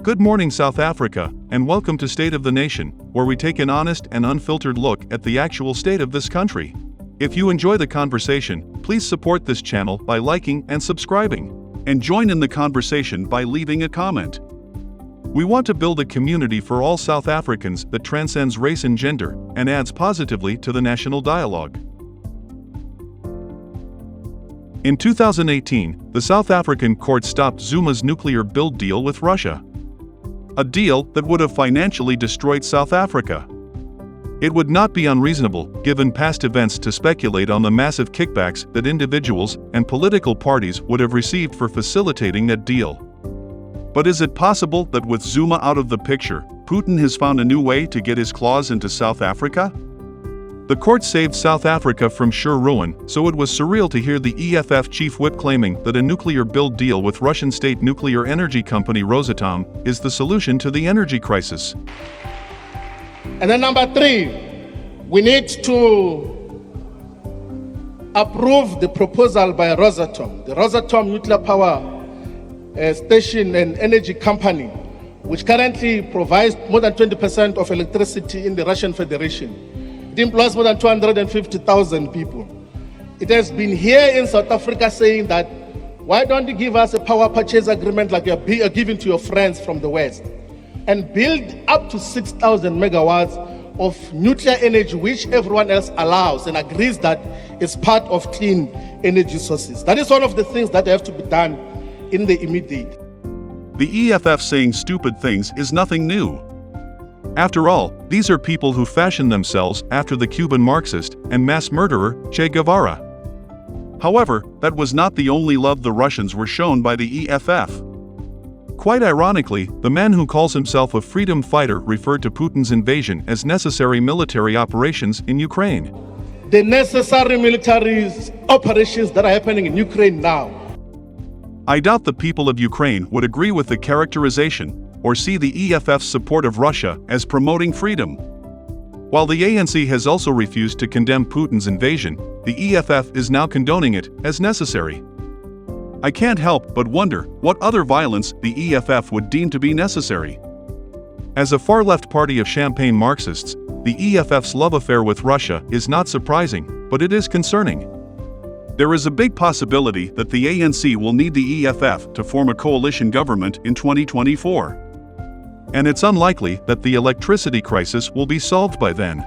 Good morning, South Africa, and welcome to State of the Nation, where we take an honest and unfiltered look at the actual state of this country. If you enjoy the conversation, please support this channel by liking and subscribing, and join in the conversation by leaving a comment. We want to build a community for all South Africans that transcends race and gender, and adds positively to the national dialogue. In 2018, the South African court stopped Zuma's nuclear build deal with Russia. A deal that would have financially destroyed South Africa. It would not be unreasonable, given past events, to speculate on the massive kickbacks that individuals and political parties would have received for facilitating that deal. But is it possible that with Zuma out of the picture, Putin has found a new way to get his claws into South Africa? The court saved South Africa from sure ruin, so it was surreal to hear the EFF chief whip claiming that a nuclear build deal with Russian state nuclear energy company Rosatom is the solution to the energy crisis. And then number 3, we need to approve the proposal by Rosatom, the Rosatom nuclear power station and energy company, which currently provides more than 20% of electricity in the Russian Federation. It employs more than 250,000 people. It has been here in South Africa saying that, why don't you give us a power purchase agreement like you're giving to your friends from the West, and build up to 6,000 megawatts of nuclear energy, which everyone else allows and agrees that is part of clean energy sources. That is one of the things that have to be done in the immediate. The EFF saying stupid things is nothing new. After all, these are people who fashioned themselves after the Cuban Marxist and mass murderer Che Guevara. However, that was not the only love the Russians were shown by the EFF. Quite ironically, the man who calls himself a freedom fighter referred to Putin's invasion as necessary military operations in Ukraine. The necessary military operations that are happening in Ukraine now. I doubt the people of Ukraine would agree with the characterization, or see the EFF's support of Russia as promoting freedom. While the ANC has also refused to condemn Putin's invasion, the EFF is now condoning it as necessary. I can't help but wonder what other violence the EFF would deem to be necessary. As a far-left party of champagne Marxists, the EFF's love affair with Russia is not surprising, but it is concerning. There is a big possibility that the ANC will need the EFF to form a coalition government in 2024. And it's unlikely that the electricity crisis will be solved by then.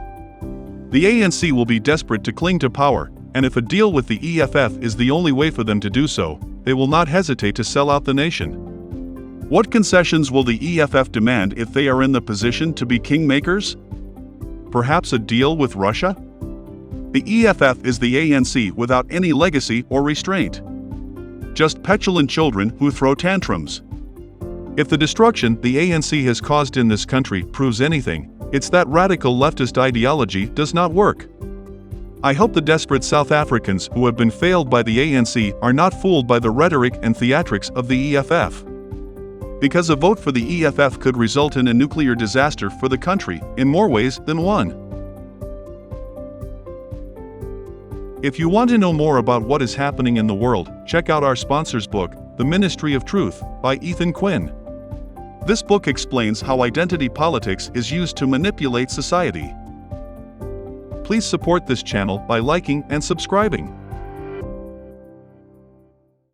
The ANC will be desperate to cling to power, and if a deal with the EFF is the only way for them to do so, they will not hesitate to sell out the nation. What concessions will the EFF demand if they are in the position to be kingmakers? Perhaps a deal with Russia? The EFF is the ANC without any legacy or restraint. Just petulant children who throw tantrums. If the destruction the ANC has caused in this country proves anything, it's that radical leftist ideology does not work. I hope the desperate South Africans who have been failed by the ANC are not fooled by the rhetoric and theatrics of the EFF. Because a vote for the EFF could result in a nuclear disaster for the country in more ways than one. If you want to know more about what is happening in the world, check out our sponsor's book, The Ministry of Truth, by Ethan Quinn. This book explains how identity politics is used to manipulate society. Please support this channel by liking and subscribing.